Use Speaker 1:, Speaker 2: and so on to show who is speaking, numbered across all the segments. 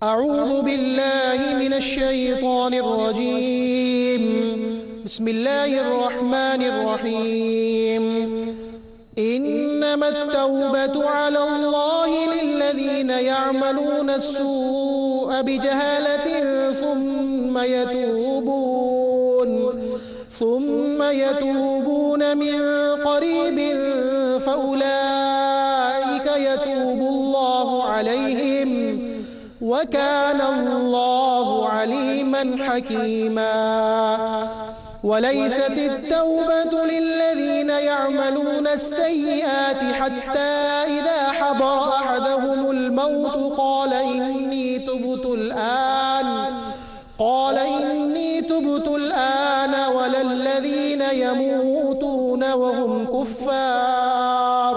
Speaker 1: أعوذ بالله من الشيطان الرجيم. بسم الله الرحمن الرحيم. إنما التوبة على الله للذين يعملون السوء بجهالة ثم يتوبون من قريب فأولئك يتوب الله عليهم وكان الله عليما حكيما. وليست التوبة للذين يعملون السيئات حتى إذا حضر أحدهم الموت قال إني تبت الآن ولا الذين يموتون وهم كفار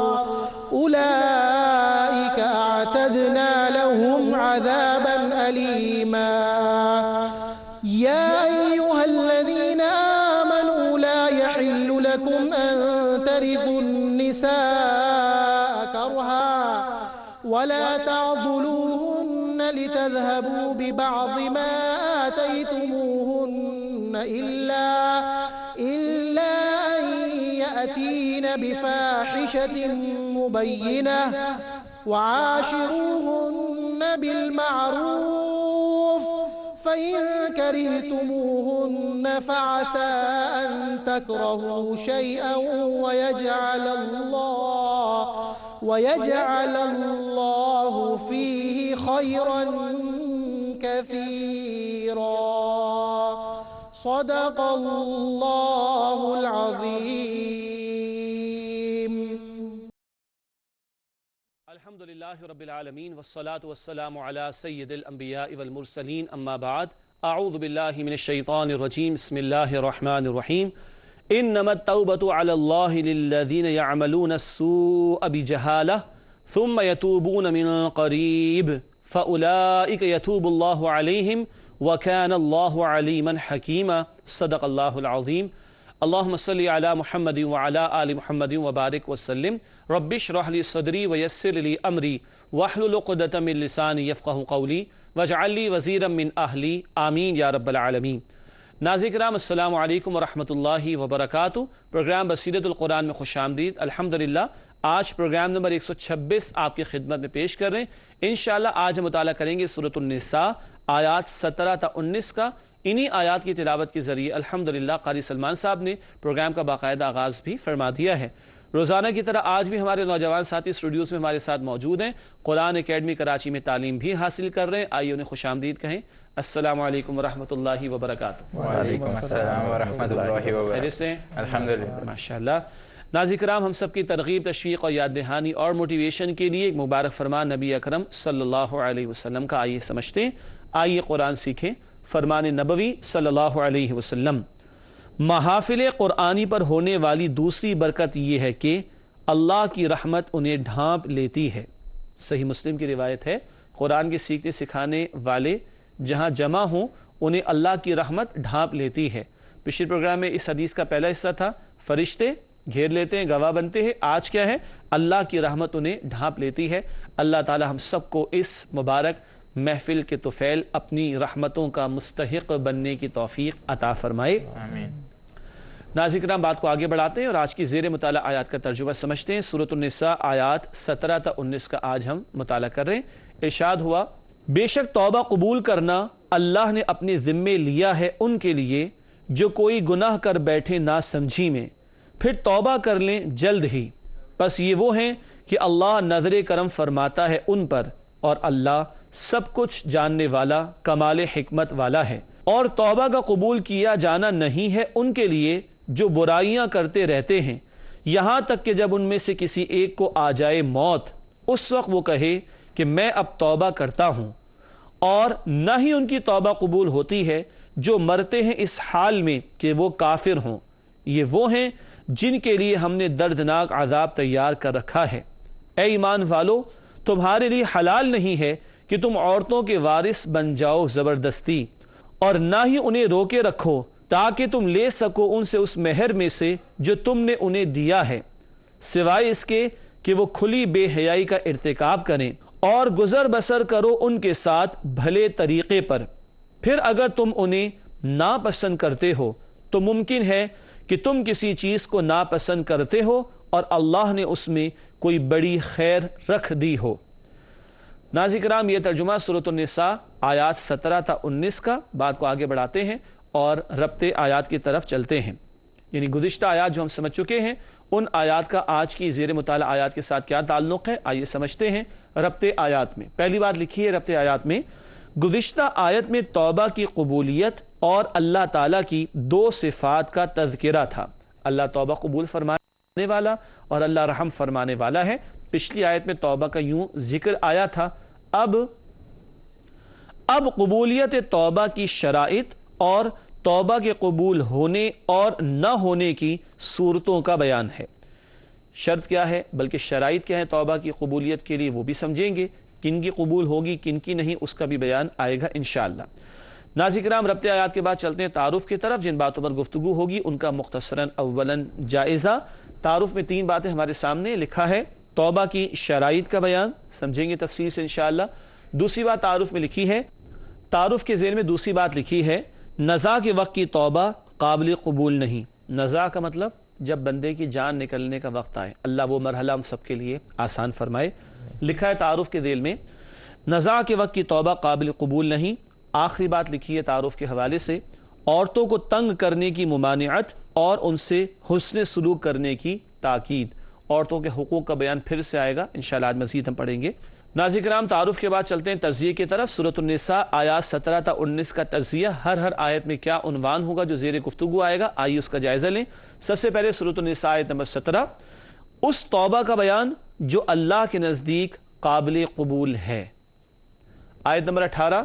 Speaker 1: أولئك أعتدنا لهم عذابا أليما. يا أيها الذين آمنوا لا يحل لكم أن ترثوا النساء كرها ولا تعضلوهن لتذهبوا ببعض ما آتيتموهن إلا أن يأتين بفاحشة مبينة وعاشروهن بالمعروف فإن كرهتموهن فعسى أن تكرهوا شيئا ويجعل الله فيه خيرا كثيرا. صدق الله العظيم.
Speaker 2: الحمد لله رب العالمين والصلاة والسلام على سيد الأنبياء والمرسلين أما بعد. أعوذ بالله من الشيطان الرجيم. بسم الله الرحمن الرحيم. إنما التوبة على الله للذين يعملون السوء بجهالة ثم يتوبون من قريب فأولئك يتوب الله عليهم وكان الله عليما حكيما. صدق الله العظيم. اللهم صل على محمد وعلى آل محمد وبارك وسلم. رب اشرح لي صدري ويسر لي أمري واحلل عقدة من لساني يفقهوا قولي واجعل لي وزيرا من أهلي آمین یا رب العالمین. ناظرین کرام السلام علیکم ورحمۃ اللہ وبرکاتہ. پروگرام بصیرت القرآن میں خوش آمدید. الحمدللہ آج پروگرام نمبر 126 آپ کی خدمت میں پیش کر رہے ہیں. انشاءاللہ آج ہم مطالعہ کریں گے سورۃ النساء آیات 17 تا 19 کا. انہی آیات کی تلاوت کے ذریعے الحمدللہ قاری سلمان صاحب نے پروگرام کا باقاعدہ آغاز بھی فرما دیا ہے. روزانہ کی طرح آج بھی ہمارے نوجوان ساتھی اسٹوڈیوز میں ہمارے ساتھ موجود ہیں. قرآن اکیڈمی کراچی میں تعلیم بھی حاصل کر رہے ہیں. آئیے انہیں خوش آمدید کہیں. السلام علیکم ورحمۃ اللہ وبرکاتہ.
Speaker 3: وعلیکم السلام ورحمۃ اللہ وبرکاتہ.
Speaker 2: خیریت سے؟
Speaker 3: الحمدللہ.
Speaker 2: ماشاءاللہ. ناظرین کرام ہم سب کی ترغیب تشویق اور یاد دہانی اور موٹیویشن کے لیے ایک مبارک فرمان نبی اکرم صلی اللہ علیہ وسلم کا آئیے سمجھتے ہیں. آئیے قرآن سیکھیں. فرمان نبوی صلی اللہ علیہ وسلم. محافل قرآنی پر ہونے والی دوسری برکت یہ ہے کہ اللہ کی رحمت انہیں ڈھانپ لیتی ہے. صحیح مسلم کی روایت ہے قرآن کے سیکھنے سکھانے والے جہاں جمع ہوں انہیں اللہ کی رحمت ڈھانپ لیتی ہے. پچھلے پروگرام میں اس حدیث کا پہلا حصہ تھا فرشتے گھیر لیتے ہیں گواہ بنتے ہیں. آج کیا ہے؟ اللہ کی رحمت انہیں ڈھانپ لیتی ہے. اللہ تعالی ہم سب کو اس مبارک محفل کے طفیل اپنی رحمتوں کا مستحق بننے کی توفیق عطا فرمائے.
Speaker 3: آمین.
Speaker 2: ناظرین کرام بات کو آگے بڑھاتے ہیں اور آج کی زیر مطالعہ آیات کا ترجمہ سمجھتے ہیں. سورۃ النساء آیات 17 تا 19 کا آج ہم مطالعہ کر رہے ہیں. ارشاد ہوا بے شک توبہ قبول کرنا اللہ نے اپنے ذمے لیا ہے ان کے لیے جو کوئی گناہ کر بیٹھے نہ سمجھی میں پھر توبہ کر لیں جلد ہی. پس یہ وہ ہیں کہ اللہ نظر کرم فرماتا ہے ان پر اور اللہ سب کچھ جاننے والا کمال حکمت والا ہے. اور توبہ کا قبول کیا جانا نہیں ہے ان کے لیے جو برائیاں کرتے رہتے ہیں یہاں تک کہ جب ان میں سے کسی ایک کو آ جائے موت اس وقت وہ کہے کہ میں اب توبہ کرتا ہوں. اور نہ ہی ان کی توبہ قبول ہوتی ہے جو مرتے ہیں اس حال میں کہ وہ کافر ہوں. یہ وہ ہیں جن کے لیے ہم نے دردناک عذاب تیار کر رکھا ہے. اے ایمان والو تمہارے لیے حلال نہیں ہے کہ تم عورتوں کے وارث بن جاؤ زبردستی اور نہ ہی انہیں روکے رکھو تاکہ تم لے سکو ان سے اس مہر میں سے جو تم نے انہیں دیا ہے سوائے اس کے کہ وہ کھلی بے حیائی کا ارتکاب کریں اور گزر بسر کرو ان کے ساتھ بھلے طریقے پر، پھر اگر تم انہیں ناپسند کرتے ہو تو ممکن ہے کہ تم کسی چیز کو ناپسند کرتے ہو اور اللہ نے اس میں کوئی بڑی خیر رکھ دی ہو۔ ناظرین کرام، یہ ترجمہ سورۃ النساء آیات 17 تا 19 کا۔ بات کو آگے بڑھاتے ہیں اور ربط آیات کی طرف چلتے ہیں، یعنی گزشتہ آیات جو ہم سمجھ چکے ہیں ان آیات کا آج کی زیر مطالعہ آیات کے ساتھ کیا تعلق ہے، آئیے سمجھتے ہیں ربط آیات میں۔ پہلی بات لکھی ہے ربط آیات میں، گزشتہ آیت میں توبہ کی قبولیت اور اللہ تعالیٰ کی دو صفات کا تذکرہ تھا۔ اللہ توبہ قبول فرمانے والا اور اللہ رحم فرمانے والا ہے۔ پچھلی آیت میں توبہ کا یوں ذکر آیا تھا، اب قبولیت توبہ کی شرائط اور توبہ کے قبول ہونے اور نہ ہونے کی صورتوں کا بیان ہے۔ شرط کیا ہے بلکہ شرائط کیا ہے توبہ کی قبولیت کے لیے وہ بھی سمجھیں گے، کن کی قبول ہوگی کن کی نہیں، اس کا بھی بیان آئے گا انشاءاللہ۔ ناظرین کرام، ربط آیات کے بعد چلتے ہیں تعارف کی طرف۔ جن باتوں پر گفتگو ہوگی ان کا مختصراً اولاً جائزہ۔ تعارف میں 3 باتیں ہمارے سامنے لکھا ہے، توبہ کی شرائط کا بیان سمجھیں گے تفصیل سے انشاءاللہ۔ دوسری بات تعارف میں لکھی ہے، تعارف کے ذیل میں دوسری بات لکھی ہے، نزا کے وقت کی توبہ قابل قبول نہیں۔ نزا کا مطلب جب بندے کی جان نکلنے کا وقت آئے، اللہ وہ مرحلہ ہم سب کے لیے آسان فرمائے۔ لکھا ہے تعارف کے ذیل میں، نزا کے وقت کی توبہ قابل قبول نہیں۔ آخری بات لکھی ہے تعارف کے حوالے سے، عورتوں کو تنگ کرنے کی ممانعت اور ان سے حسن سلوک کرنے کی تاکید۔ عورتوں کے حقوق کا بیان پھر سے آئے گا انشاءاللہ، آج مزید ہم پڑھیں گے۔ ناظرین کرام، تعارف کے بعد چلتے ہیں تجزیے کی طرف۔ سورۃ النساء آیات 17 تا 19 کا تجزیہ، ہر آیت میں کیا عنوان ہوگا جو زیر گفتگو آئے گا، آئیے اس کا جائزہ لیں۔ سب سے پہلے سورۃ النساء آیت نمبر 17، اس توبہ کا بیان جو اللہ کے نزدیک قابل قبول ہے۔ آیت نمبر 18،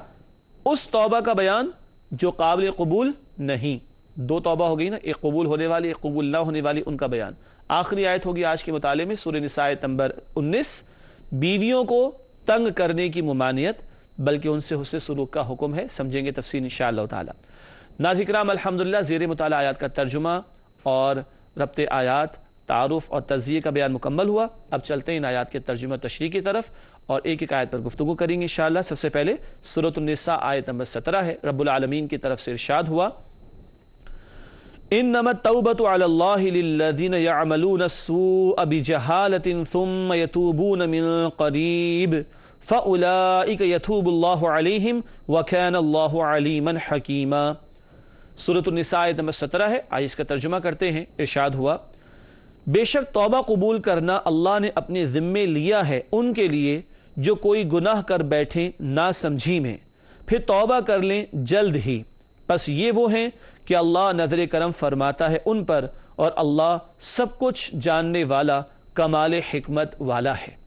Speaker 2: اس توبہ کا بیان جو قابل قبول نہیں۔ 2 توبہ ہو گئی نا، ایک قبول ہونے والی ایک قبول نہ ہونے والی، ان کا بیان۔ آخری آیت ہوگی آج کے مطالعے میں سورۃ النساء آیت نمبر 19، بیویوں کو تنگ کرنے کی ممانعت بلکہ ان سے حسن سلوک کا حکم ہے، سمجھیں گے تفصیل انشاءاللہ تعالی۔ ناظرین کرام، الحمدللہ زیر مطالعہ آیات کا ترجمہ اور ربط آیات، تعارف اور تجزیے کا بیان مکمل ہوا۔ اب چلتے ہیں ان آیات کے ترجمہ و تشریح کی طرف اور ایک ایک آیت پر گفتگو کریں گے انشاءاللہ۔ سب سے پہلے سورۃ النساء آیت نمبر 17 ہے، رب العالمین کی طرف سے ارشاد ہوا، انما التوبۃ علی اللہ للذین یعملون السوء بجہالۃ ثم یتوبون من قریب فاولئک یتوب اللہ علیہم وکان اللہ علیما حکیما۔ سورۃ النساء آیت نمبر 17 ہے، آئیے اس کا ترجمہ کرتے ہیں۔ ارشاد ہوا، بے شک توبہ قبول کرنا اللہ نے اپنے ذمے لیا ہے ان کے لیے جو کوئی گناہ کر بیٹھیں نا سمجھی میں، پھر توبہ کر لیں جلد ہی، پس یہ وہ ہیں کہ اللہ نظر کرم فرماتا ہے ان پر اور اللہ سب کچھ جاننے والا کمال حکمت والا ہے۔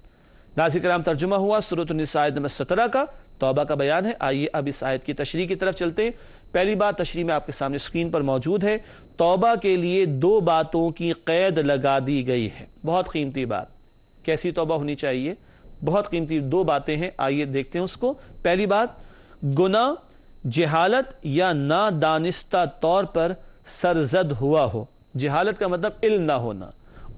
Speaker 2: ناظرین کرام، ترجمہ ہوا سورۃ النساء آیت نمبر 17 کا، توبہ کا بیان ہے۔ آئیے اب اس آیت کی تشریح کی طرف چلتے ہیں۔ پہلی بات تشریح میں آپ کے سامنے اسکرین پر موجود ہے، توبہ کے لیے 2 باتوں کی قید لگا دی گئی ہے۔ بہت قیمتی بات، کیسی توبہ ہونی چاہیے، بہت قیمتی 2 باتیں ہیں، آئیے دیکھتے ہیں اس کو۔ پہلی بات، گناہ جہالت یا نادانستہ طور پر سرزد ہوا ہو۔ جہالت کا مطلب علم نہ ہونا،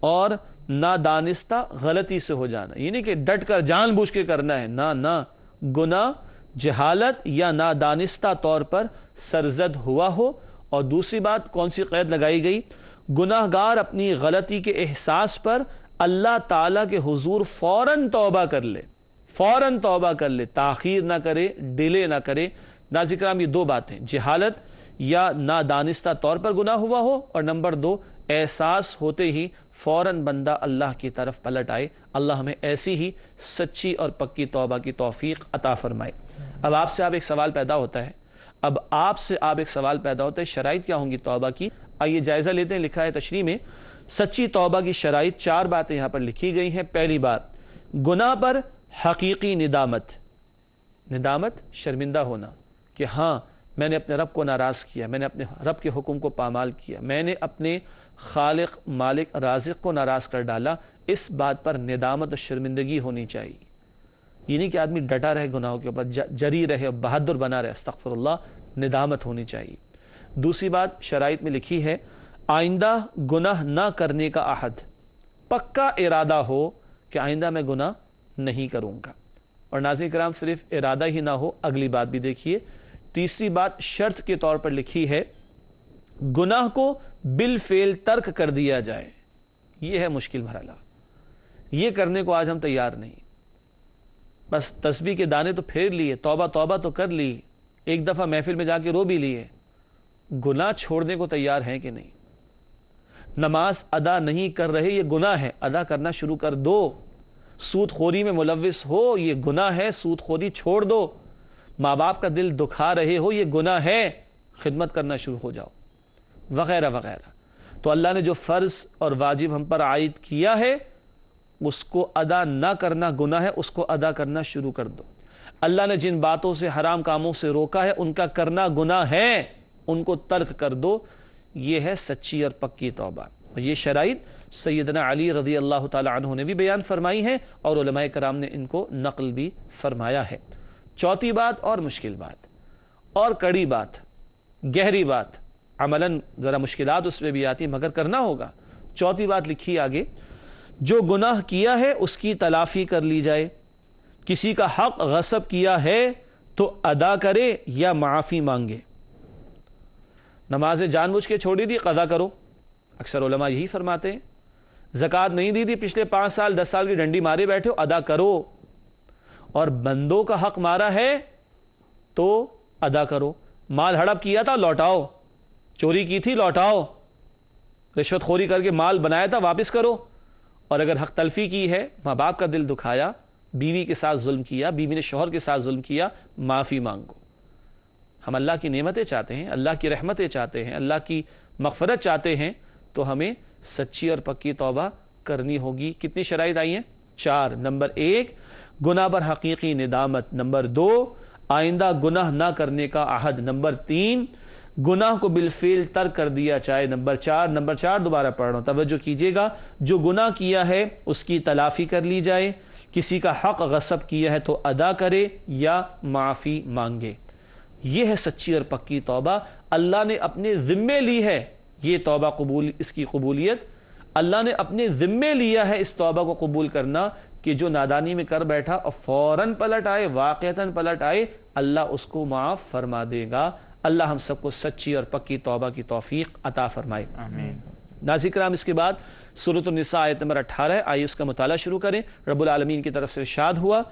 Speaker 2: اور نادانستہ غلطی سے ہو جانا، یہ نہیں کہ ڈٹ کر جان بوجھ کے کرنا ہے، نہ گناہ جہالت یا نادانستہ طور پر سرزد ہوا ہو۔ اور دوسری بات کون سی قید لگائی گئی، گناہ گار اپنی غلطی کے احساس پر اللہ تعالیٰ کے حضور فوراً توبہ کر لے، فوراً توبہ کر لے، تاخیر نہ کرے، ڈیلے نہ کرے۔ ناظرین کرام، یہ 2 باتیں، جہالت یا نادانستہ طور پر گناہ ہوا ہو، اور نمبر 2 احساس ہوتے ہی فوراً بندہ اللہ کی طرف پلٹ آئے۔ اللہ ہمیں ایسی ہی سچی اور پکی توبہ کی توفیق عطا فرمائے۔ اب آپ سے ایک سوال پیدا ہوتا ہے، شرائط کیا ہوں گی توبہ کی؟ آئیے جائزہ لیتے ہیں۔ لکھا ہے تشریح میں، سچی توبہ کی شرائط 4 باتیں یہاں پر لکھی گئی ہیں۔ پہلی بات، گناہ پر حقیقی ندامت، شرمندہ ہونا کہ ہاں میں نے اپنے رب کو ناراض کیا، میں نے اپنے رب کے حکم کو پامال کیا، میں نے اپنے خالق مالک رازق کو ناراض کر ڈالا۔ اس بات پر ندامت اور شرمندگی ہونی چاہیے۔ یہ نہیں کہ آدمی ڈٹا رہے گناہوں کے اوپر، جری رہے اور بہادر بنا رہے، استغفر اللہ، ندامت ہونی چاہیے۔ دوسری بات شرائط میں لکھی ہے، آئندہ گناہ نہ کرنے کا عہد، پکا ارادہ ہو کہ آئندہ میں گناہ نہیں کروں گا۔ اور ناظرین کرام صرف ارادہ ہی نہ ہو، اگلی بات بھی دیکھیے، تیسری بات شرط کے طور پر لکھی ہے گناہ کو بالفعل ترک کر دیا جائے۔ یہ ہے مشکل مرحلہ، یہ کرنے کو آج ہم تیار نہیں، بس تسبیح کے دانے تو پھیر لیے، توبہ توبہ تو کر لی، ایک دفعہ محفل میں جا کے رو بھی لیے، گناہ چھوڑنے کو تیار ہیں کہ نہیں؟ نماز ادا نہیں کر رہے، یہ گناہ ہے، ادا کرنا شروع کر دو۔ سود خوری میں ملوث ہو، یہ گناہ ہے، سود خوری چھوڑ دو۔ ماں باپ کا دل دکھا رہے ہو، یہ گناہ ہے، خدمت کرنا شروع ہو جاؤ، وغیرہ وغیرہ۔ تو اللہ نے جو فرض اور واجب ہم پر عائد کیا ہے اس کو ادا نہ کرنا گناہ ہے، اس کو ادا کرنا شروع کر دو۔ اللہ نے جن باتوں سے حرام کاموں سے روکا ہے ان کا کرنا گناہ ہے، ان کو ترک کر دو۔ یہ ہے سچی اور پکی توبہ۔ یہ شرائط سیدنا علی رضی اللہ تعالی عنہ نے بھی بیان فرمائی ہیں اور علماء کرام نے ان کو نقل بھی فرمایا ہے۔ چوتھی بات اور مشکل بات اور کڑی بات، گہری بات، عملاً ذرا مشکلات اس میں بھی آتی مگر کرنا ہوگا۔ چوتھی بات لکھی آگے، جو گناہ کیا ہے اس کی تلافی کر لی جائے۔ کسی کا حق غصب کیا ہے تو ادا کرے یا معافی مانگے۔ نمازیں جان بوجھ کے چھوڑی دی، قضا کرو، اکثر علماء یہی فرماتے ہیں۔ زکوٰۃ نہیں دی تھی، پچھلے 5 سال 10 سال کی ڈنڈی مارے بیٹھے ہو، ادا کرو۔ اور بندوں کا حق مارا ہے تو ادا کرو۔ مال ہڑپ کیا تھا لوٹاؤ، چوری کی تھی لوٹاؤ، رشوت خوری کر کے مال بنایا تھا واپس کرو۔ اور اگر حق تلفی کی ہے، ماں باپ کا دل دکھایا، بیوی کے ساتھ ظلم کیا، بیوی نے شوہر کے ساتھ ظلم کیا، معافی مانگو۔ ہم اللہ کی نعمتیں چاہتے ہیں، اللہ کی رحمتیں چاہتے ہیں، اللہ کی مغفرت چاہتے ہیں، تو ہمیں سچی اور پکی توبہ کرنی ہوگی۔ کتنی شرائط آئی ہیں؟ 4۔ نمبر 1 گناہ پر حقیقی ندامت، نمبر 2 آئندہ گناہ نہ کرنے کا عہد، نمبر 3 گناہ کو بالفعل ترک کر دیا جائے، نمبر 4 دوبارہ پڑھ رہا ہوں، توجہ کیجئے گا، جو گناہ کیا ہے اس کی تلافی کر لی جائے، کسی کا حق غصب کیا ہے تو ادا کرے یا معافی مانگے۔ یہ ہے سچی اور پکی توبہ، اللہ نے اپنے ذمے لی ہے یہ توبہ اس کی قبولیت، اللہ نے اپنے ذمے لیا ہے اس توبہ کو قبول کرنا، کہ جو نادانی میں کر بیٹھا اور فوراً پلٹ آئے، واقعتاً پلٹ آئے، اللہ اس کو معاف فرما دے گا۔ اللہ ہم سب کو سچی اور پکی توبہ کی توفیق عطا فرمائے، آمین۔ ناظرین کرام، اس کے بعد سورۃ النساء آیت نمبر 18 ہے، آئیے اس کا مطالعہ شروع کریں۔ رب العالمین کی طرف سے ارشاد ہوا،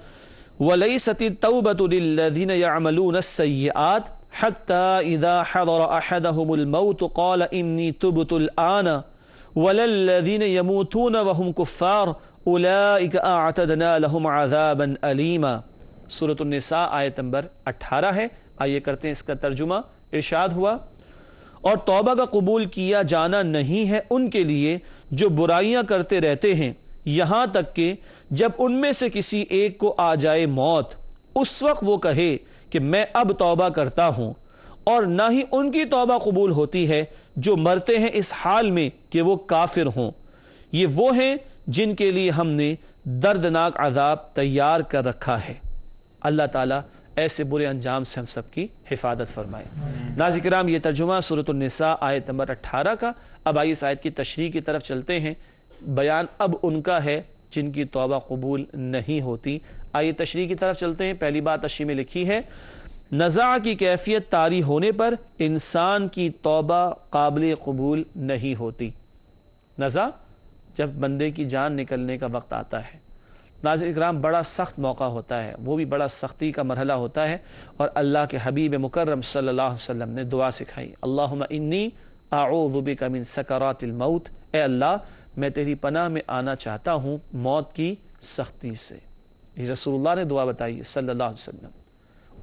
Speaker 2: وَلَيْسَتِ التَّوْبَةُ لِلَّذِينَ يَعْمَلُونَ السَّيِّئَاتِ حَتَّى إِذَا حَضَرَ أَحَدَهُمُ الْمَوْتُ قَالَ إِنِّي تُبْتُ الْآنَ وَلَلَّذِينَ يَمُوتُونَ وَهُمْ كُفَّارٌ أُولَئِكَ أَعْتَدْنَا لَهُمْ عَذَابًا أَلِيمًا۔ سورۃ النساء آیت نمبر 18 ہے، آئیے کرتے ہیں اس کا ترجمہ۔ ارشاد ہوا، اور توبہ کا قبول کیا جانا نہیں ہے ان کے لیے جو برائیاں کرتے رہتے ہیں، یہاں تک کہ جب ان میں سے کسی ایک کو آ جائے موت، اس وقت وہ کہے کہ میں اب توبہ کرتا ہوں، اور نہ ہی ان کی توبہ قبول ہوتی ہے جو مرتے ہیں اس حال میں کہ وہ کافر ہوں۔ یہ وہ ہیں جن کے لیے ہم نے دردناک عذاب تیار کر رکھا ہے۔ اللہ تعالیٰ ایسے برے انجام سے ہم سب کی حفاظت فرمائے۔ ناظرین کرام، یہ ترجمہ سورۃ النساء آیت نمبر 18 کا۔ اب آئیے اس آیت کی تشریح کی طرف چلتے ہیں۔ بیان اب ان کا ہے جن کی توبہ قبول نہیں ہوتی۔ آئیے تشریح کی طرف چلتے ہیں۔ پہلی بات تشریح میں لکھی ہے، نزاع کی کیفیت طاری ہونے پر انسان کی توبہ قابل قبول نہیں ہوتی۔ نزاع جب بندے کی جان نکلنے کا وقت آتا ہے، ناظرین اکرام، بڑا سخت موقع ہوتا ہے، وہ بھی بڑا سختی کا مرحلہ ہوتا ہے، اور اللہ کے حبیب مکرم صلی اللہ علیہ وسلم نے دعا سکھائی، اللہم انی اعوذ بک من سکرات الموت، اے اللہ میں تیری پناہ میں آنا چاہتا ہوں موت کی سختی سے۔ یہ رسول اللہ نے دعا بتائی صلی اللہ علیہ وسلم۔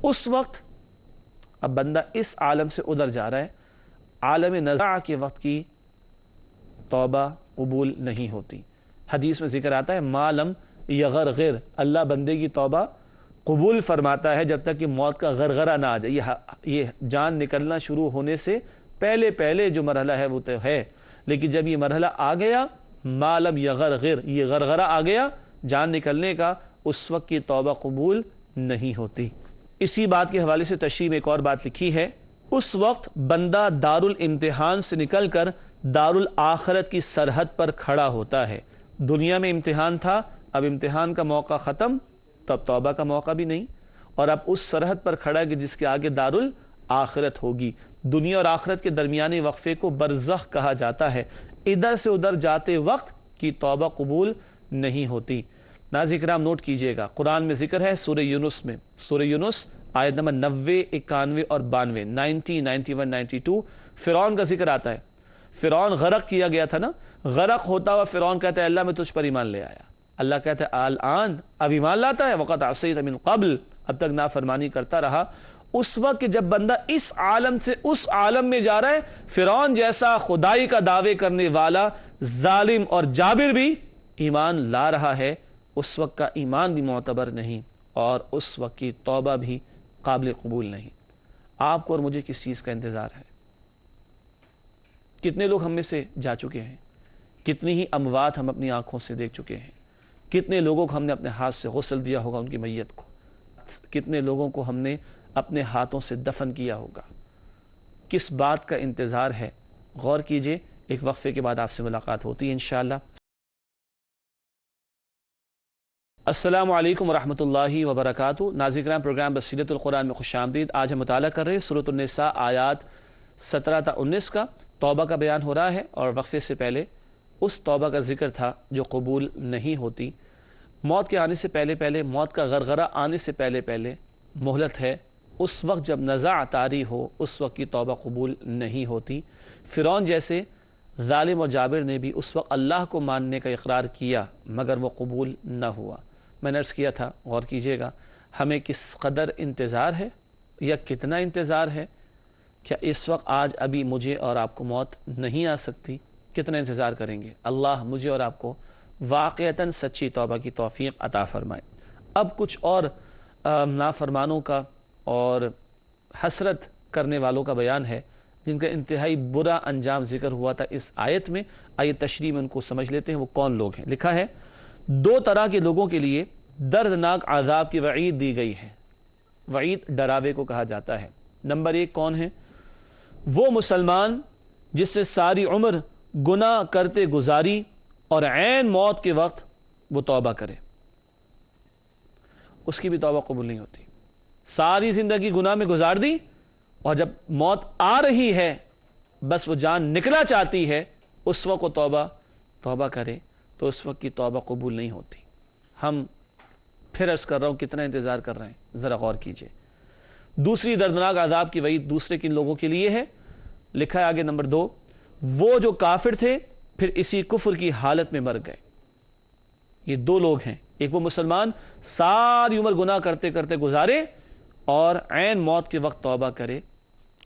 Speaker 2: اس وقت اب بندہ اس عالم سے ادھر جا رہا ہے، عالم نزاع کے وقت کی توبہ قبول نہیں ہوتی۔ حدیث میں ذکر آتا ہے، ما لم یغرغر، اللہ بندے کی توبہ قبول فرماتا ہے جب تک کہ موت کا غرغرہ نہ آ جائے۔ یہ جان نکلنا شروع ہونے سے پہلے جو مرحلہ ہے وہ تو ہے، لیکن جب یہ مرحلہ آ گیا، ما لم یغرغر، یہ غرغرہ آ گیا جان نکلنے کا، اس وقت کی توبہ قبول نہیں ہوتی۔ اسی بات کے حوالے سے تشریح میں ایک اور بات لکھی ہے، اس وقت بندہ دارالامتحان سے نکل کر دارالآخرت کی سرحد پر کھڑا ہوتا ہے۔ دنیا میں امتحان تھا، اب امتحان کا موقع ختم، تو اب توبہ کا موقع بھی نہیں، اور اب اس سرحد پر کھڑا ہے کہ جس کے آگے دارالآخرت ہوگی۔ دنیا اور آخرت کے درمیانی وقفے کو برزخ کہا جاتا ہے۔ ادھر سے ادھر جاتے وقت کی توبہ قبول نہیں ہوتی۔ ناظرین کرام نوٹ کیجئے گا، قرآن میں ذکر ہے سورہ یونس میں، سورہ یونس آیت نمبر 90، 91 اور 92، 90، 91، 92 فرعون کا ذکر آتا ہے۔ فرعون غرق کیا گیا تھا نا، غرق ہوتا ہوا فرعون کہتا ہے اللہ میں تجھ پر ایمان لے آیا۔ اللہ کہتا ہے الآن اب ایمان لاتا ہے، وقت عصیت من قبل، اب تک نافرمانی کرتا رہا۔ اس وقت جب بندہ اس عالم سے اس عالم میں جا رہا ہے، فرعون جیسا خدائی کا دعوے کرنے والا ظالم اور جابر بھی ایمان لا رہا ہے، اس وقت کا ایمان بھی معتبر نہیں، اور اس وقت کی توبہ بھی قابل قبول نہیں۔ آپ کو اور مجھے کس چیز کا انتظار ہے؟ کتنے لوگ ہم میں سے جا چکے ہیں، کتنی ہی اموات ہم اپنی آنکھوں سے دیکھ چکے ہیں، کتنے لوگوں کو ہم نے اپنے ہاتھ سے غسل دیا ہوگا ان کی میت کو، کتنے لوگوں کو ہم نے اپنے ہاتھوں سے دفن کیا ہوگا۔ کس بات کا انتظار ہے؟ غور کیجئے، ایک وقفے کے بعد آپ سے ملاقات ہوتی ہے انشاءاللہ۔ السلام علیکم ورحمۃ اللہ وبرکاتہ۔ ناظرین کرام، پروگرام بصیرت القرآن میں خوش آمدید۔ آج ہم مطالعہ کر رہے ہیں سورۃ النساء آیات 17 تا 19 کا، توبہ کا بیان ہو رہا ہے، اور وقفے سے پہلے اس توبہ کا ذکر تھا جو قبول نہیں ہوتی۔ موت کے آنے سے پہلے، موت کا غرغرہ آنے سے پہلے مہلت ہے۔ اس وقت جب نزاع طاری ہو، اس وقت کی توبہ قبول نہیں ہوتی۔ فرعون جیسے ظالم اور جابر نے بھی اس وقت اللہ کو ماننے کا اقرار کیا، مگر وہ قبول نہ ہوا۔ میں نے عرض کیا تھا، غور کیجئے گا، ہمیں کس قدر انتظار ہے یا کتنا انتظار ہے؟ کیا اس وقت آج ابھی مجھے اور آپ کو موت نہیں آ سکتی؟ کتنا انتظار کریں گے؟ اللہ مجھے اور آپ کو واقعتاً سچی توبہ کی توفیق عطا فرمائے۔ اب کچھ اور نافرمانوں کا اور حسرت کرنے والوں کا بیان ہے جن کا انتہائی برا انجام ذکر ہوا تھا اس آیت میں۔ آئیے تشریح میں ان کو سمجھ لیتے ہیں، وہ کون لوگ ہیں۔ لکھا ہے دو طرح کے لوگوں کے لیے دردناک عذاب کی وعید دی گئی ہے۔ وعید ڈراوے کو کہا جاتا ہے۔ نمبر ایک کون ہے؟ وہ مسلمان جس سے ساری عمر گناہ کرتے گزاری اور عین موت کے وقت وہ توبہ کرے، اس کی بھی توبہ قبول نہیں ہوتی۔ ساری زندگی گناہ میں گزار دی، اور جب موت آ رہی ہے، بس وہ جان نکلا چاہتی ہے، اس وقت وہ توبہ کرے تو اس وقت کی توبہ قبول نہیں ہوتی۔ ہم پھر عرض کر رہا ہوں، کتنا انتظار کر رہے ہیں؟ ذرا غور کیجئے۔ دوسری دردناک عذاب کی وعید دوسرے کن لوگوں کے لیے ہے؟ لکھا ہے آگے نمبر 2، وہ جو کافر تھے پھر اسی کفر کی حالت میں مر گئے۔ یہ دو لوگ ہیں، ایک وہ مسلمان ساری عمر گناہ کرتے کرتے گزارے اور عین موت کے وقت توبہ کرے،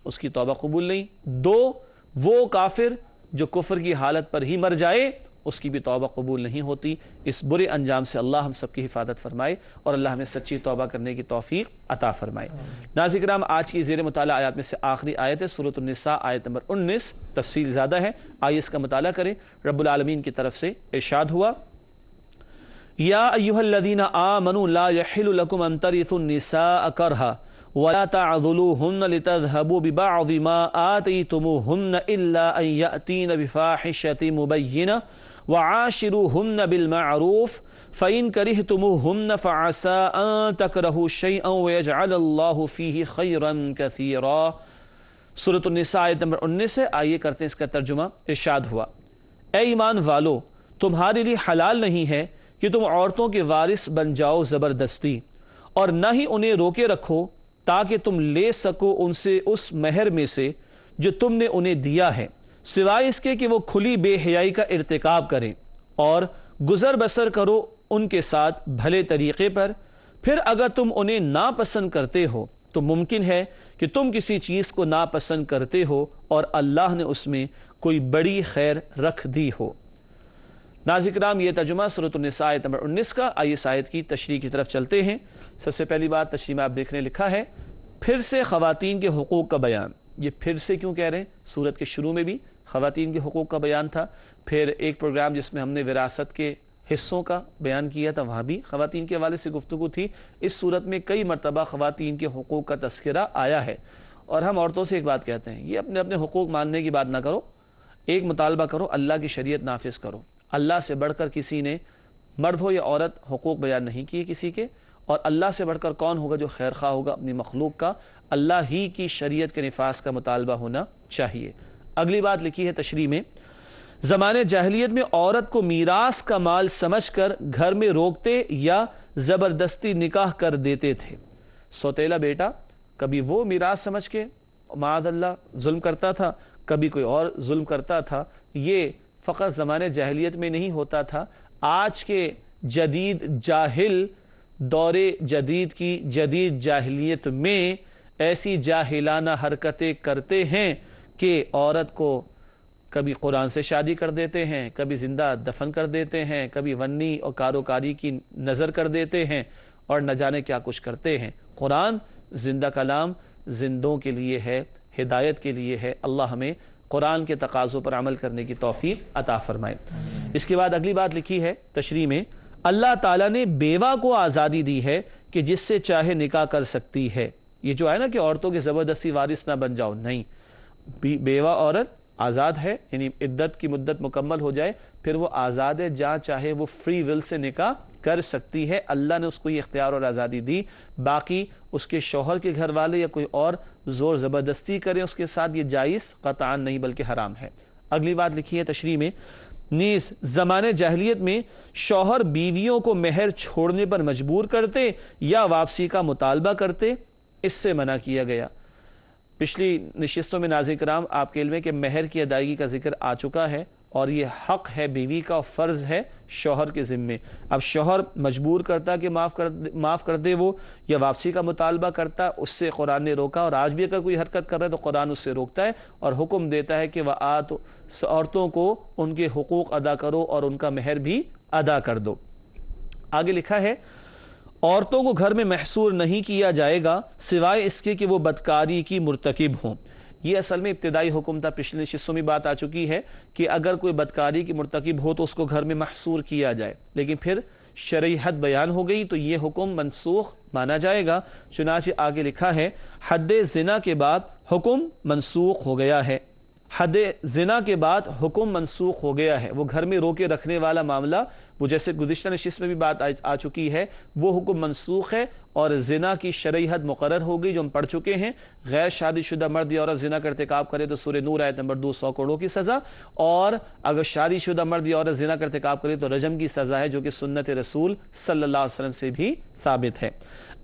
Speaker 2: اس کی توبہ قبول نہیں۔ دو، وہ کافر جو کفر کی حالت پر ہی مر جائے، اس کی بھی توبہ قبول نہیں ہوتی۔ اس برے انجام سے اللہ ہم سب کی حفاظت فرمائے، اور اللہ ہمیں سچی توبہ کرنے کی توفیق عطا فرمائے۔ ناظرین کرام، آج کی زیر مطالعہ آیات میں سے آخری آیت ہے سورۃ النساء آیت نمبر 19۔ تفصیل زیادہ ہے، آئیے اس کا مطالعہ کریں۔ رب العالمین کی طرف سے ارشاد ہوا، یا ایھا الذین آمنوا لا یحل لکم ان ترثوا النساء کرہا ولا تعضلوهن لتذهبوا ببعض ما آتيتموهن إلا أن يأتين بفاحشة مبينة وعاشروهن بالمعروف فإن كرهتموهن فعسى أن تكرهوا شيئا ويجعل الله فيه خيرا كثيرا۔ سورۃ النساء آیت نمبر 19 ہے، آئیے کرتے ہیں اس کا ترجمہ۔ ارشاد ہوا، اے ایمان والو، تمہارے لیے حلال نہیں ہے کہ تم عورتوں کے وارث بن جاؤ زبردستی، اور نہ ہی انہیں روکے رکھو تاکہ تم لے سکو ان سے اس مہر میں سے جو تم نے انہیں دیا ہے، سوائے اس کے کہ وہ کھلی بے حیائی کا ارتکاب کریں، اور گزر بسر کرو ان کے ساتھ بھلے طریقے پر۔ پھر اگر تم انہیں ناپسند کرتے ہو تو ممکن ہے کہ تم کسی چیز کو ناپسند کرتے ہو اور اللہ نے اس میں کوئی بڑی خیر رکھ دی ہو۔ ناظرین کرام، یہ ترجمہ سورۃ النساء آیت نمبر 19 کا۔ آئیے اس آیت کی تشریح کی طرف چلتے ہیں۔ سب سے پہلی بات تشریح میں آپ دیکھنے لکھا ہے، پھر سے خواتین کے حقوق کا بیان۔ یہ پھر سے کیوں کہہ رہے ہیں؟ سورت کے شروع میں بھی خواتین کے حقوق کا بیان تھا، پھر ایک پروگرام جس میں ہم نے وراثت کے حصوں کا بیان کیا تھا، وہاں بھی خواتین کے حوالے سے گفتگو تھی۔ اس صورت میں کئی مرتبہ خواتین کے حقوق کا تذکرہ آیا ہے، اور ہم عورتوں سے ایک بات کہتے ہیں، یہ اپنے اپنے حقوق ماننے کی بات نہ کرو، ایک مطالبہ کرو، اللہ کی شریعت نافذ کرو۔ اللہ سے بڑھ کر کسی نے، مرد ہو یا عورت، حقوق بیان نہیں کیے کسی کے، اور اللہ سے بڑھ کر کون ہوگا جو خیر خواہ ہوگا اپنی مخلوق کا؟ اللہ ہی کی شریعت کے نفاذ کا مطالبہ ہونا چاہیے۔ اگلی بات لکھی ہے تشریح میں، زمانے جاہلیت میں عورت کو میراث کا مال سمجھ کر گھر میں روکتے یا زبردستی نکاح کر دیتے تھے۔ سوتیلا بیٹا کبھی وہ میراث سمجھ کے معاذ اللہ ظلم کرتا تھا، کبھی کوئی اور ظلم کرتا تھا۔ یہ فقط زمانے جاہلیت میں نہیں ہوتا تھا، آج کے جدید جاہل دور جدید کی جدید جاہلیت میں ایسی جاہلانہ حرکتیں کرتے ہیں کہ عورت کو کبھی قرآن سے شادی کر دیتے ہیں، کبھی زندہ دفن کر دیتے ہیں، کبھی ونی اور کاروکاری کی نظر کر دیتے ہیں، اور نہ جانے کیا کچھ کرتے ہیں۔ قرآن زندہ کلام زندوں کے لیے ہے، ہدایت کے لیے ہے۔ اللہ ہمیں قرآن کے تقاضوں پر عمل کرنے کی توفیق عطا فرمائے۔ اس کے بعد اگلی بات لکھی ہے تشریح میں، اللہ تعالیٰ نے بیوہ کو آزادی دی ہے کہ جس سے چاہے نکاح کر سکتی ہے۔ یہ جو ہے نا کہ عورتوں کے زبردستی وارث نہ بن جاؤ، نہیں، بیوہ عورت آزاد ہے، یعنی عدت کی مدت مکمل ہو جائے پھر وہ آزاد ہے، جہاں چاہے وہ فری ول سے نکاح کر سکتی ہے۔ اللہ نے اس کو یہ اختیار اور آزادی دی، باقی اس کے شوہر کے گھر والے یا کوئی اور زور زبردستی کریں اس کے ساتھ، یہ جائز قطعاً نہیں بلکہ حرام ہے۔ اگلی بات لکھی ہے تشریح میں، نیز زمانے جاہلیت میں شوہر بیویوں کو مہر چھوڑنے پر مجبور کرتے یا واپسی کا مطالبہ کرتے، اس سے منع کیا گیا۔ پچھلی نشستوں میں ناظرین کرام آپ کے علم ہے کہ مہر کی ادائیگی کا ذکر آ چکا ہے، اور یہ حق ہے بیوی کا، فرض ہے شوہر کے ذمے۔ اب شوہر مجبور کرتا کہ معاف کر دے وہ، یا واپسی کا مطالبہ کرتا، اس سے قرآن نے روکا، اور آج بھی اگر کوئی حرکت کر رہا ہے تو قرآن اس سے روکتا ہے اور حکم دیتا ہے کہ عورتوں کو ان کے حقوق ادا کرو اور ان کا مہر بھی ادا کر دو۔ آگے لکھا ہے، عورتوں کو گھر میں محصور نہیں کیا جائے گا سوائے اس کے کہ وہ بدکاری کی مرتکب ہوں۔ یہ اصل میں ابتدائی حکم تھا، پچھلے نشستوں میں بات آ چکی ہے کہ اگر کوئی بدکاری کی مرتکب ہو تو اس کو گھر میں محصور کیا جائے، لیکن پھر شرعی حد بیان ہو گئی تو یہ حکم منسوخ مانا جائے گا۔ چنانچہ آگے لکھا ہے، حد زنا کے بعد حکم منسوخ ہو گیا ہے۔ حد زنا کے بعد حکم منسوخ ہو گیا ہے۔ وہ گھر میں روکے رکھنے والا معاملہ، وہ جیسے گزشتہ نشست میں بھی بات آ چکی ہے، وہ حکم منسوخ ہے، اور زنا کی شرعی حد مقرر ہو گئی جو ہم پڑھ چکے ہیں۔ غیر شادی شدہ مرد یا عورت زنا کا ارتکاب کرے تو سورہ نور آیت نمبر 200 کوڑوں کی سزا، اور اگر شادی شدہ مرد یا عورت زنا کا ارتکاب کرے تو رجم کی سزا ہے، جو کہ سنت رسول صلی اللہ علیہ وسلم سے بھی ثابت ہے۔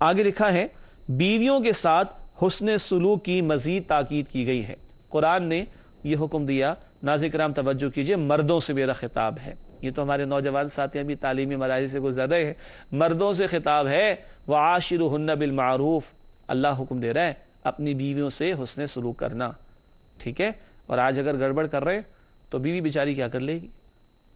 Speaker 2: آگے لکھا ہے، بیویوں کے ساتھ حسن سلوک کی مزید تاکید کی گئی ہے۔ قرآن نے یہ حکم دیا، ناظرین کرام توجہ کیجئے، مردوں سے میرا خطاب ہے۔ یہ تو ہمارے نوجوان ساتھیاں بھی تعلیمی مراحل سے گزر رہے ہیں، مردوں سے خطاب ہے، وَعَاشِرُهُنَّ بِالْمَعْرُوفِ، اللہ حکم دے رہا ہے اپنی بیویوں سے حسن سلوک کرنا، ٹھیک ہے؟ اور آج اگر گڑبڑ کر رہے تو بیوی بیچاری کیا کر لے گی؟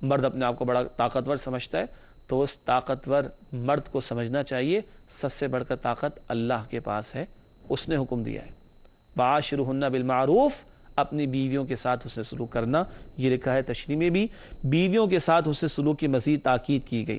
Speaker 2: مرد اپنے آپ کو بڑا طاقتور سمجھتا ہے، تو اس طاقتور مرد کو سمجھنا چاہیے سب سے بڑھ کر طاقت اللہ کے پاس ہے، اس نے حکم دیا ہے، وَعَاشِرُهُنَّ بِالْمَعْرُوفِ، اپنی بیویوں کے ساتھ حسن سلوک کرنا۔ یہ لکھا ہے تشریح میں بھی، بیویوں کے ساتھ حسن سلوک کی مزید تاکید کی گئی۔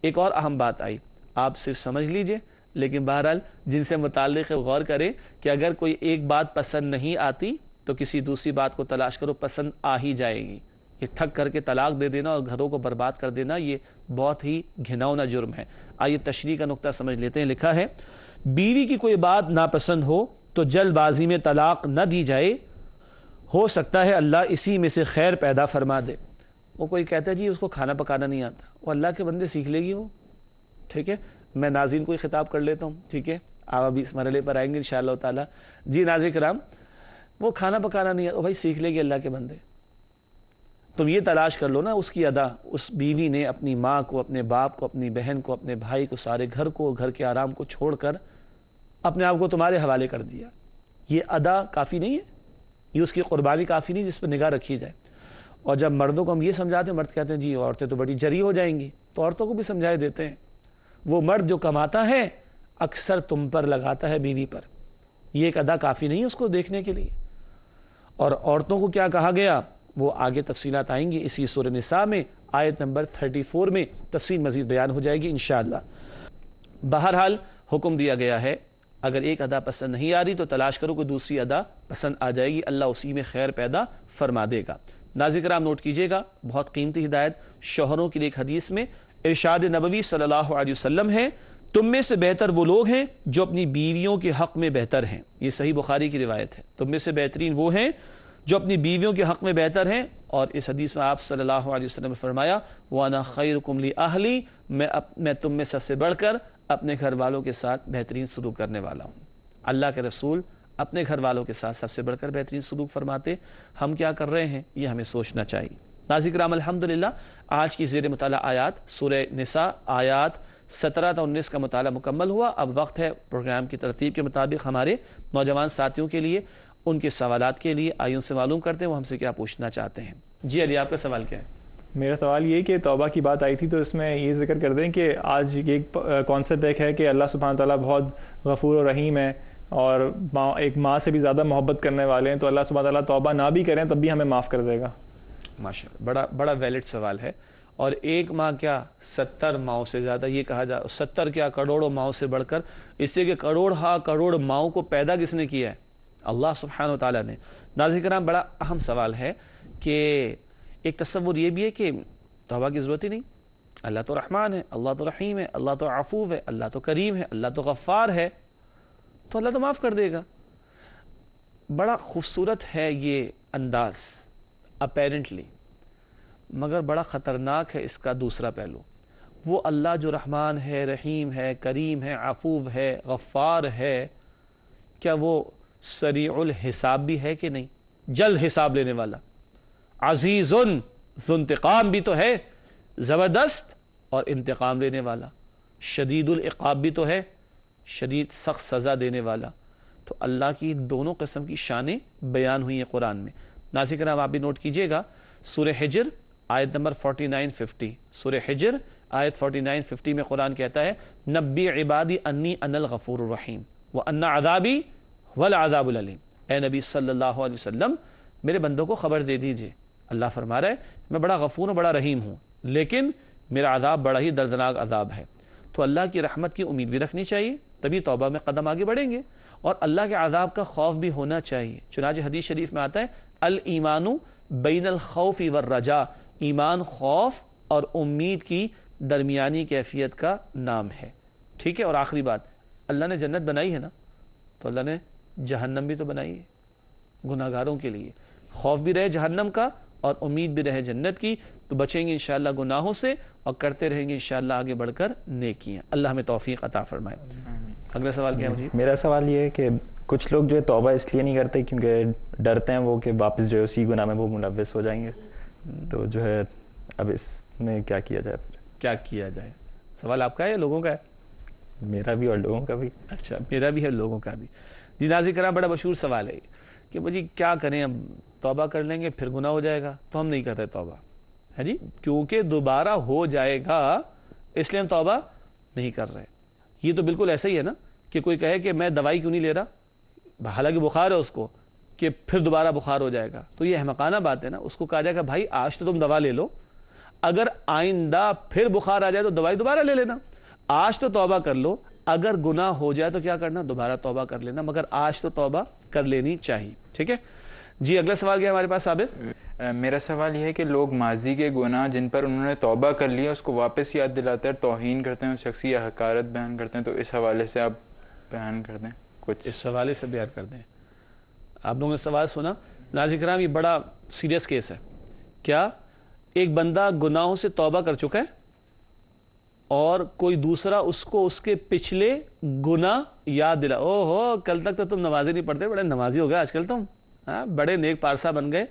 Speaker 2: ایک اور اہم بات آئی، آپ صرف سمجھ لیجئے، لیکن بہرحال جن سے متعلق غور کریں کہ اگر کوئی ایک بات پسند نہیں آتی تو کسی دوسری بات کو تلاش کرو، پسند آ ہی جائے گی۔ یہ ٹھک کر کے طلاق دے دینا اور گھروں کو برباد کر دینا، یہ بہت ہی گھناؤنا جرم ہے۔ آئیے تشریح کا نقطہ سمجھ لیتے ہیں۔ لکھا ہے، بیوی کی کوئی بات ناپسند ہو تو جلد بازی میں طلاق نہ دی جائے، ہو سکتا ہے اللہ اسی میں سے خیر پیدا فرما دے۔ وہ کوئی کہتا ہے جی اس کو کھانا پکانا نہیں آتا، وہ اللہ کے بندے سیکھ لے گی وہ، ٹھیک ہے؟ میں ناظرین کو ہی خطاب کر لیتا ہوں، ٹھیک ہے؟ آپ ابھی اس مرحلے پر آئیں گے انشاءاللہ تعالی۔ جی ناظرین کرام، وہ کھانا پکانا نہیں آتا، وہ بھائی سیکھ لے گی اللہ کے بندے۔ تم یہ تلاش کر لو نا اس کی ادا، اس بیوی نے اپنی ماں کو، اپنے باپ کو، اپنی بہن کو، اپنے بھائی کو، سارے گھر کو، گھر کے آرام کو چھوڑ کر اپنے آپ کو تمہارے حوالے کر دیا۔ یہ ادا کافی نہیں ہے، یہ اس کی قربانی کافی نہیں جس پر نگاہ رکھی جائے۔ اور جب مردوں کو ہم یہ سمجھاتے ہیں، مرد کہتے ہیں جی عورتیں تو بڑی جری ہو جائیں گی، تو عورتوں کو بھی سمجھائے دیتے ہیں، وہ مرد جو کماتا ہے اکثر تم پر لگاتا ہے بیوی پر، یہ ایک ادا کافی نہیں ہے اس کو دیکھنے کے لیے۔ اور عورتوں کو کیا کہا گیا وہ آگے تفصیلات آئیں گی اسی سورہ نساء میں، آیت نمبر 34 میں تفصیل مزید بیان ہو جائے گی انشاءاللہ۔ بہرحال حکم دیا گیا ہے، اگر ایک ادا پسند نہیں آ رہی تو تلاش کرو کہ دوسری ادا پسند آ جائے گی، اللہ اسی میں خیر پیدا فرما دے گا۔ ناظرین کرام نوٹ کیجئے گا، بہت قیمتی ہدایت شوہروں کے لیے ایک حدیث میں ارشاد نبوی صلی اللہ علیہ وسلم ہے، تم میں سے بہتر وہ لوگ ہیں جو اپنی بیویوں کے حق میں بہتر ہیں. یہ صحیح بخاری کی روایت ہے. تم میں سے بہترین وہ ہیں جو اپنی بیویوں کے حق میں بہتر ہیں. اور اس حدیث میں آپ صلی اللہ علیہ وسلم نے فرمایا وَأَنَا خَيْرُكُمْ لِأَهْلِي, میں تم میں سب سے بڑھ کر اپنے گھر والوں کے ساتھ بہترین سلوک کرنے والا ہوں. اللہ کے رسول اپنے گھر والوں کے ساتھ سب سے بڑھ کر بہترین سلوک فرماتے. ہم کیا کر رہے ہیں یہ ہمیں سوچنا چاہیے. ناظرین کرام الحمدللہ آج کی زیر مطالعہ آیات سورہ نساء آیات 17 تا 19 کا مطالعہ مکمل ہوا. اب وقت ہے پروگرام کی ترتیب کے مطابق ہمارے نوجوان ساتھیوں کے لیے ان کے سوالات کے لیے. آئیے ان سے معلوم کرتے ہیں وہ ہم سے کیا پوچھنا چاہتے ہیں. جی علی, آپ کا سوال کیا ہے؟
Speaker 4: میرا سوال یہ کہ توبہ کی بات آئی تھی تو اس میں یہ ذکر کر دیں کہ آج ایک کانسیپٹ ایک ہے کہ اللہ سبحانہ تعالیٰ بہت غفور و رحیم ہے اور ایک ماں سے بھی زیادہ محبت کرنے والے ہیں, تو اللہ سبحانہ تعالیٰ توبہ نہ بھی کریں تب بھی ہمیں معاف کر دے گا.
Speaker 2: ماشاءاللہ, بڑا ویلڈ سوال ہے. اور ایک ماں کیا 70 ماؤں سے زیادہ, یہ کہا جا 70 کیا کروڑوں ماؤں سے بڑھ کر, اس لیے کہ کروڑ ماؤں کو پیدا کس نے کیا ہے؟ اللہ سبحانہ وتعالیٰ نے. ناظرین کرام بڑا اہم سوال ہے کہ ایک تصور یہ بھی ہے کہ توبہ کی ضرورت ہی نہیں, اللہ تو رحمان ہے, اللہ تو رحیم ہے, اللہ تو عفو ہے, اللہ تو کریم ہے, اللہ تو غفار ہے, تو اللہ تو معاف کر دے گا. بڑا خوبصورت ہے یہ انداز اپیرنٹلی, مگر بڑا خطرناک ہے اس کا دوسرا پہلو. وہ اللہ جو رحمان ہے, رحیم ہے, کریم ہے, عفو ہے, غفار ہے, کیا وہ سریع الحساب بھی ہے کہ نہیں؟ جلد حساب لینے والا, عزیز ذو انتقام بھی تو ہے, زبردست اور انتقام لینے والا, شدید العقاب بھی تو ہے, شدید سخت سزا دینے والا. تو اللہ کی دونوں قسم کی شانیں بیان ہوئی ہیں قرآن میں. ناظرین کرام آپ بھی نوٹ کیجئے گا, سورہ حجر آیت نمبر 49-50, سورہ حجر آیت 49-50 میں قرآن کہتا ہے نبی عبادی انی انا الغفور الرحیم وان عذابی والعذاب العلیم. اے نبی صلی اللہ علیہ وسلم میرے بندوں کو خبر دے دیجئے, اللہ فرما رہا ہے میں بڑا غفور و بڑا رحیم ہوں, لیکن میرا عذاب بڑا ہی دردناک عذاب ہے. تو اللہ کی رحمت کی امید بھی رکھنی چاہیے, تبھی توبہ میں قدم آگے بڑھیں گے, اور اللہ کے عذاب کا خوف بھی ہونا چاہیے. چنانچہ حدیث شریف میں آتا ہے الایمان بین الخوف والرجاء, ایمان خوف اور امید کی درمیانی کیفیت کا نام ہے. ٹھیک ہے, اور آخری بات, اللہ نے جنت بنائی ہے نا, تو اللہ نے جہنم بھی تو بنائی ہے گناہگاروں کے لیے. خوف بھی رہے جہنم کا اور امید بھی رہے جنت کی, تو بچیں گے انشاءاللہ گناہوں سے اور کرتے رہیں گے انشاءاللہ آگے بڑھ کر نیکیاں. اللہ ہمیں توفیق عطا فرمائے. اگلا سوال کیا ہے مجھے؟
Speaker 4: میرا سوال یہ ہے کہ کچھ لوگ جو ہے توبہ اس لیے نہیں کرتے کیونکہ ڈرتے ہیں وہ کہ واپس جو ہے اسی گناہ میں وہ ملوث ہو جائیں گے, تو جو ہے اب اس میں کیا کیا جائے؟
Speaker 2: کیا کیا جائے؟ سوال آپ کا ہے یا لوگوں کا ہے؟
Speaker 4: میرا بھی اور لوگوں کا بھی.
Speaker 2: اچھا, میرا بھی ہے لوگوں کا بھی. جی ناظرین کرام بڑا مشہور سوال ہے کہ جی کیا کریں, اب توبہ کر لیں گے پھر گناہ ہو جائے گا, تو ہم نہیں کر رہے توبہ ہے جی, کیونکہ دوبارہ ہو جائے گا اس لیے ہم توبہ نہیں کر رہے. یہ تو بالکل ایسا ہی ہے نا کہ کوئی کہے کہ میں دوائی کیوں نہیں لے رہا, حالانکہ بخار ہے اس کو, کہ پھر دوبارہ بخار ہو جائے گا. تو یہ احمقانہ بات ہے نا. اس کو کہا جائے گا بھائی آج تو تم دوا لے لو, اگر آئندہ پھر بخار آ جائے تو دوائی دوبارہ لے لینا. آج تو توبہ کر لو, اگر گناہ ہو جائے تو کیا کرنا, دوبارہ توبہ کر لینا, مگر آج تو توبہ کر لینی چاہیے. ٹھیک ہے جی, اگلا سوال کیا ہمارے پاس ثابت؟
Speaker 3: میرا سوال یہ ہے کہ لوگ ماضی کے گناہ جن پر انہوں نے توبہ کر لیا اس کو واپس یاد دلاتے ہیں, توہین کرتے ہیں, شخصی یا حقارت بیان کرتے ہیں, تو اس حوالے سے آپ بیان کر دیں کچھ.
Speaker 2: اس حوالے سے بیان کر دیں. آپ لوگوں نے سوال سنا. ناظرین کرام یہ بڑا سیریس کیس ہے. کیا ایک بندہ گناہوں سے توبہ کر چکا ہے اور کوئی دوسرا اس کو اس کے پچھلے گناہ یاد دلا, او ہو کل تک تو تم نمازی نہیں پڑھتے, بڑے نمازی ہو گئے آج کل تم, بڑے نیک پارسا بن گئے.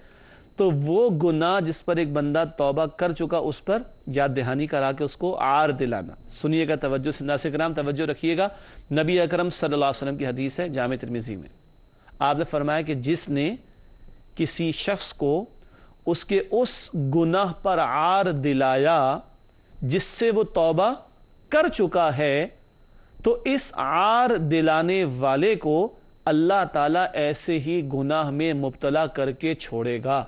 Speaker 2: تو وہ گناہ جس پر ایک بندہ توبہ کر چکا اس پر یاد دہانی کرا کے اس کو عار دلانا. سنیے گا توجہ سے ناظرین کرام, توجہ رکھیے گا. نبی اکرم صلی اللہ علیہ وسلم کی حدیث ہے جامع ترمذی میں, آپ نے فرمایا کہ جس نے کسی شخص کو اس کے اس گناہ پر عار دلایا جس سے وہ توبہ کر چکا ہے, تو اس عار دلانے والے کو اللہ تعالیٰ ایسے ہی گناہ میں مبتلا کر کے چھوڑے گا.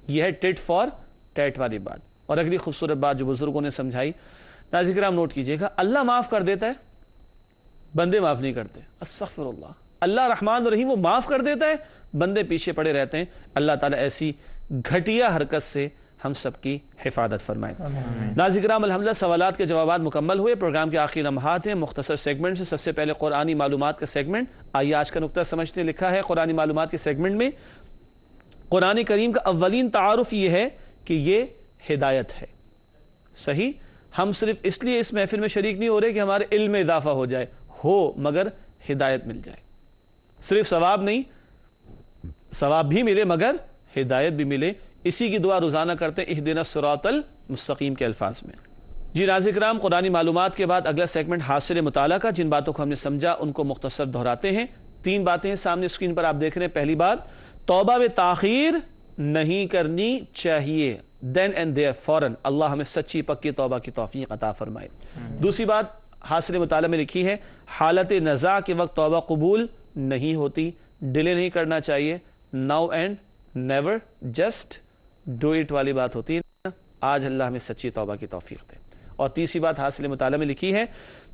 Speaker 2: یہ ہے ٹٹ فار ٹیٹ والی بات. اور اگلی خوبصورت بات جو بزرگوں نے سمجھائی, ناظرین کرام نوٹ کیجئے گا, اللہ معاف کر دیتا ہے, بندے معاف نہیں کرتے. استغفر اللہ. اللہ رحمان الرحیم, وہ معاف کر دیتا ہے, بندے پیچھے پڑے رہتے ہیں. اللہ تعالیٰ ایسی گھٹیا حرکت سے ہم سب کی حفاظت فرمائے۔ ناظرین کرام الحمدللہ سوالات کے جوابات مکمل ہوئے، پروگرام کے آخری لمحات ہیں، مختصر سیگمنٹ سے سب سے پہلے قرآنی معلومات کا سیگمنٹ۔ آئیے آج کا نقطہ سمجھتے ہیں۔ لکھا ہے قرآنی معلومات کے سیگمنٹ میں قرآن کریم کا اولین تعارف یہ ہے کہ یہ ہدایت ہے۔ صحیح، ہم صرف اس لیے اس محفل میں شریک نہیں ہو رہے کہ ہمارے علم میں اضافہ ہو جائے، مگر ہدایت مل جائے، صرف ثواب نہیں، ثواب بھی ملے مگر ہدایت بھی ملے، اسی کی دعا روزانہ کرتے ہیں اہدنا الصراط المستقیم کے الفاظ میں۔ جی ناظرین کرام، قرآنی معلومات کے بعد اگلا سیگمنٹ حاصل مطالعہ کا، جن باتوں کو ہم نے سمجھا ان کو مختصر دہراتے ہیں۔ 3 باتیں سامنے اسکرین پر آپ دیکھ رہے ہیں۔ پہلی بات، توبہ میں تاخیر نہیں کرنی چاہیے، دین اینڈ دیئر، فوراً۔ اللہ ہمیں سچی پکی توبہ کی توفیق عطا فرمائے۔ دوسری بات حاصل مطالعہ میں لکھی ہے، حالت نزاع کے وقت توبہ قبول نہیں ہوتی، ڈیلے نہیں کرنا چاہیے، now and never, just do it والی بات ہوتی ہے۔ آج اللہ ہمیں سچی توبہ کی توفیق دے۔ اور تیسری بات حاصل مطالعہ میں لکھی ہے،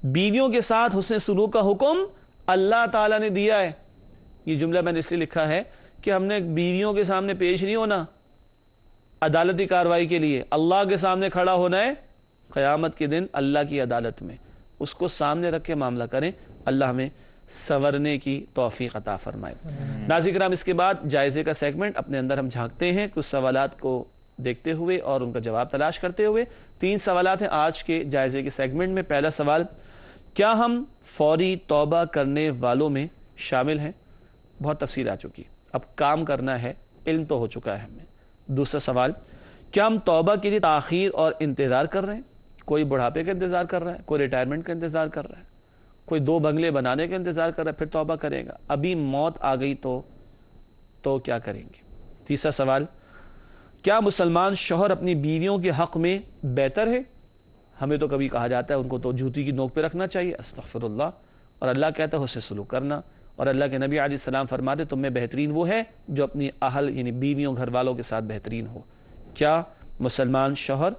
Speaker 2: بیویوں کے ساتھ حسن سلوک کا حکم اللہ تعالیٰ نے دیا ہے۔ یہ جملہ میں نے اس لیے لکھا ہے کہ ہم نے بیویوں کے سامنے پیش نہیں ہونا عدالتی کارروائی کے لیے، اللہ کے سامنے کھڑا ہونا ہے قیامت کے دن اللہ کی عدالت میں، اس کو سامنے رکھ کے معاملہ کریں۔ اللہ ہمیں سنورنے کی توفیق عطا فرمائے۔ ناظرین کرام، اس کے بعد جائزے کا سیگمنٹ، اپنے اندر ہم جھانکتے ہیں کچھ سوالات کو دیکھتے ہوئے اور ان کا جواب تلاش کرتے ہوئے۔ 3 سوالات ہیں آج کے جائزے کے سیگمنٹ میں۔ پہلا سوال، کیا ہم فوری توبہ کرنے والوں میں شامل ہیں؟ بہت تفصیل آ چکی، اب کام کرنا ہے، علم تو ہو چکا ہے ہمیں۔ دوسرا سوال، کیا ہم توبہ کے لیے تاخیر اور انتظار کر رہے ہیں؟ کوئی بڑھاپے کا انتظار کر رہا ہے، کوئی ریٹائرمنٹ کا انتظار کر رہا ہے، کوئی 2 بنگلے بنانے کا انتظار کر رہا ہے پھر توبہ کرے گا، ابھی موت آ گئی تو کیا کریں گے؟ تیسرا سوال، کیا مسلمان شوہر اپنی بیویوں کے حق میں بہتر ہے؟ ہمیں تو کبھی کہا جاتا ہے ان کو تو جوتی کی نوک پہ رکھنا چاہیے، استغفر اللہ، اور اللہ کہتا ہے حسن سلوک کرنا، اور اللہ کے نبی علیہ السلام فرماتے تم میں بہترین وہ ہے جو اپنی اہل یعنی بیویوں گھر والوں کے ساتھ بہترین ہو۔ کیا مسلمان شوہر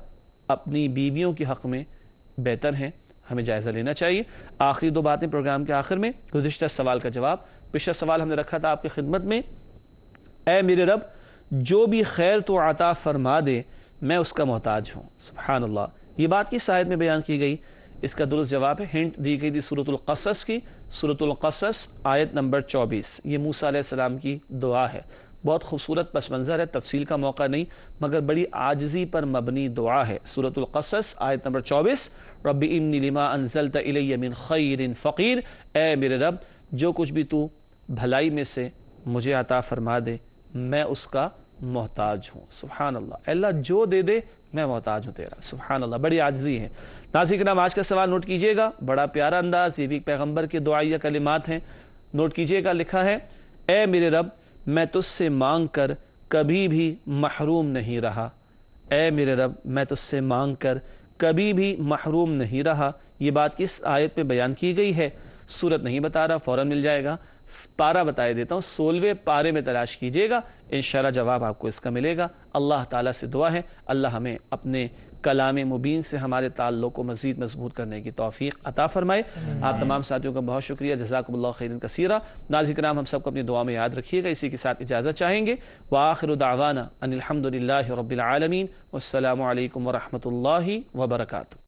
Speaker 2: اپنی بیویوں کے حق میں بہتر ہیں؟ ہمیں جائزہ لینا چاہیے۔ آخری 2 باتیں پروگرام کے آخر میں، گزشتہ سوال کا جواب۔ پچھلا سوال ہم نے رکھا تھا آپ کی خدمت میں، اے میرے رب جو بھی خیر تو عطا فرما دے میں اس کا محتاج ہوں۔ سبحان اللہ، یہ بات کس آیت میں بیان کی گئی؟ اس کا درست جواب ہے، ہنٹ دی گئی تھی سورۃ القصص کی، سورۃ القصص آیت نمبر 24۔ یہ موسیٰ علیہ السلام کی دعا ہے، بہت خوبصورت پس منظر ہے، تفصیل کا موقع نہیں مگر بڑی عاجزی پر مبنی دعا ہے۔ سورۃ القصص آیت نمبر 24، رب انی لما انزلت الی من خیر فقیر، اے میرے رب جو کچھ بھی تو بھلائی میں سے مجھے عطا فرما دے میں اس کا محتاج ہوں۔ سبحان اللہ، اللہ جو دے دے میں محتاج ہوں تیرا، سبحان اللہ، بڑی عاجزی ہے۔ ناظرین کرام، آج کا سوال نوٹ کیجئے گا، بڑا پیارا انداز، یہ بھی پیغمبر کے دعائیہ کلمات ہیں، نوٹ کیجئے گا۔ لکھا ہے، اے میرے رب میں تجھ سے مانگ کر کبھی بھی محروم نہیں رہا، اے میرے رب میں تجھ سے مانگ کر کبھی بھی محروم نہیں رہا۔ یہ بات کس آیت میں بیان کی گئی ہے؟ سورت نہیں بتا رہا، فوراً مل جائے گا، پارہ بتائے دیتا ہوں، 16ویں پارے میں تلاش کیجئے گا، انشاءاللہ جواب آپ کو اس کا ملے گا۔ اللہ تعالیٰ سے دعا ہے اللہ ہمیں اپنے کلام مبین سے ہمارے تعلق کو مزید مضبوط کرنے کی توفیق عطا فرمائے۔ آپ تمام ساتھیوں کا بہت شکریہ، جزاکم اللہ خیرا کثیرا۔ ناظرین کرام، ہم سب کو اپنی دعا میں یاد رکھیے گا۔ اسی کے ساتھ اجازت چاہیں گے، وآخر دعوانا ان الحمد للہ رب العالمین، والسلام علیکم ورحمۃ اللہ وبرکاتہ۔